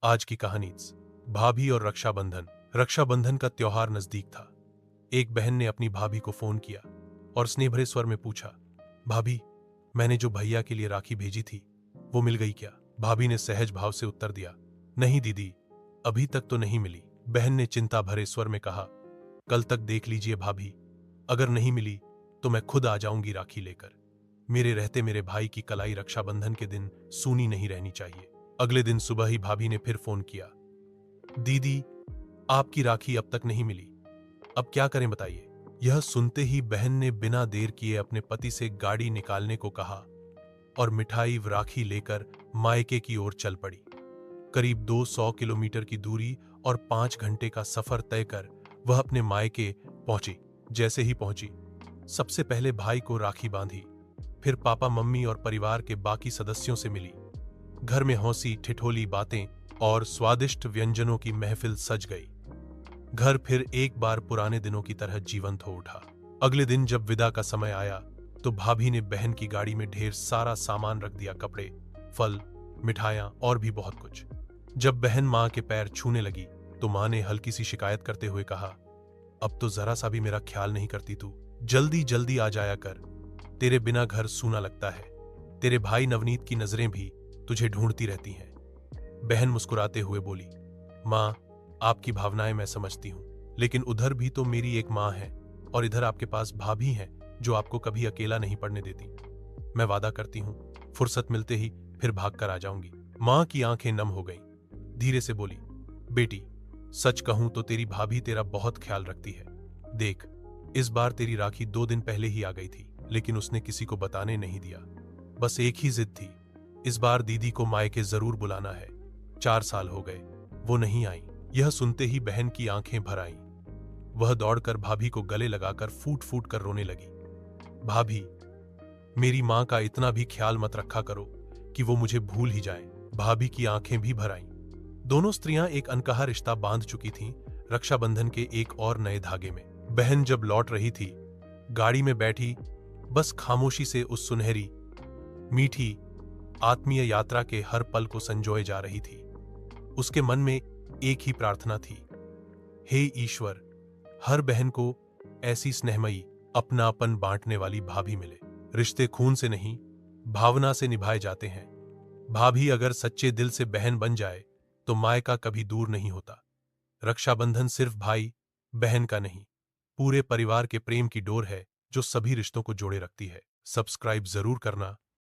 आज की कहानी भाभी और रक्षाबंधन। रक्षाबंधन का त्योहार नजदीक था। एक बहन ने अपनी भाभी को फोन किया और स्नेह भरे स्वर में पूछा, भाभी, मैंने जो भैया के लिए राखी भेजी थी वो मिल गई क्या? भाभी ने सहज भाव से उत्तर दिया, नहीं दीदी, अभी तक तो नहीं मिली। बहन ने चिंता भरे स्वर में कहा, कल तक देख लीजिए भाभी, अगर नहीं मिली तो मैं खुद आ जाऊंगी राखी लेकर। मेरे रहते मेरे भाई की कलाई रक्षाबंधन के दिन सूनी नहीं रहनी चाहिए। अगले दिन सुबह ही भाभी ने फिर फोन किया, दीदी, आपकी राखी अब तक नहीं मिली, अब क्या करें बताइए। यह सुनते ही बहन ने बिना देर किए अपने पति से गाड़ी निकालने को कहा और मिठाई व राखी लेकर मायके की ओर चल पड़ी। करीब 200 किलोमीटर की दूरी और 5 घंटे का सफर तय कर वह अपने मायके पहुंची। जैसे ही पहुंची, सबसे पहले भाई को राखी बांधी, फिर पापा मम्मी और परिवार के बाकी सदस्यों से मिली। घर में हंसी ठिठोली बातें और स्वादिष्ट व्यंजनों की महफिल सज गई। घर फिर एक बार पुराने दिनों की तरह जीवंत हो उठा। अगले दिन जब विदा का समय आया तो भाभी ने बहन की गाड़ी में ढेर सारा सामान रख दिया, कपड़े, फल, मिठाइयां और भी बहुत कुछ। जब बहन मां के पैर छूने लगी तो मां ने हल्की सी शिकायत करते हुए कहा, अब तो जरा सा भी मेरा ख्याल नहीं करती तू, जल्दी जल्दी आ जाया कर, तेरे बिना घर सूना लगता है। तेरे भाई नवनीत की नजरें भी तुझे ढूंढती रहती हैं। बहन मुस्कुराते हुए बोली, मां, आपकी भावनाएं मैं समझती हूं, लेकिन उधर भी तो मेरी एक मां है और इधर आपके पास भाभी है जो आपको कभी अकेला नहीं पड़ने देती। मैं वादा करती हूं, फुर्सत मिलते ही फिर भाग कर आ जाऊंगी। मां की आंखें नम हो गईं। धीरे से बोली, बेटी, सच कहूं तो तेरी भाभी तेरा बहुत ख्याल रखती है। देख, इस बार तेरी राखी 2 दिन पहले ही आ गई थी, लेकिन उसने किसी को बताने नहीं दिया। बस एक ही जिद थी, इस बार दीदी को मायके जरूर बुलाना है। 4 साल हो गए, वो नहीं आई। यह सुनते ही बहन की आंखें भर आईं। वह दौड़कर भाभी को गले लगाकर फूट फूट कर रोने लगी। भाभी, मेरी मां का इतना भी ख्याल मत रखा करो कि वो मुझे भूल ही जाए। भाभी की आंखें भी भर आईं। दोनों स्त्रियां एक अनकहा रिश्ता बांध चुकी थीं, रक्षाबंधन के एक और नए धागे में। बहन जब लौट रही थी, गाड़ी में बैठी बस खामोशी से उस सुनहरी, मीठी, आत्मीय यात्रा के हर पल को संजोए जा रही थी। उसके मन में एक ही प्रार्थना थी, हे ईश्वर, हर बहन को ऐसी स्नेहमयी, अपनापन बांटने वाली भाभी मिले। रिश्ते खून से नहीं, भावना से निभाए जाते हैं। भाभी अगर सच्चे दिल से बहन बन जाए तो मायका कभी दूर नहीं होता। रक्षाबंधन सिर्फ भाई बहन का नहीं, पूरे परिवार के प्रेम की डोर है जो सभी रिश्तों को जोड़े रखती है। सब्सक्राइब जरूर करना।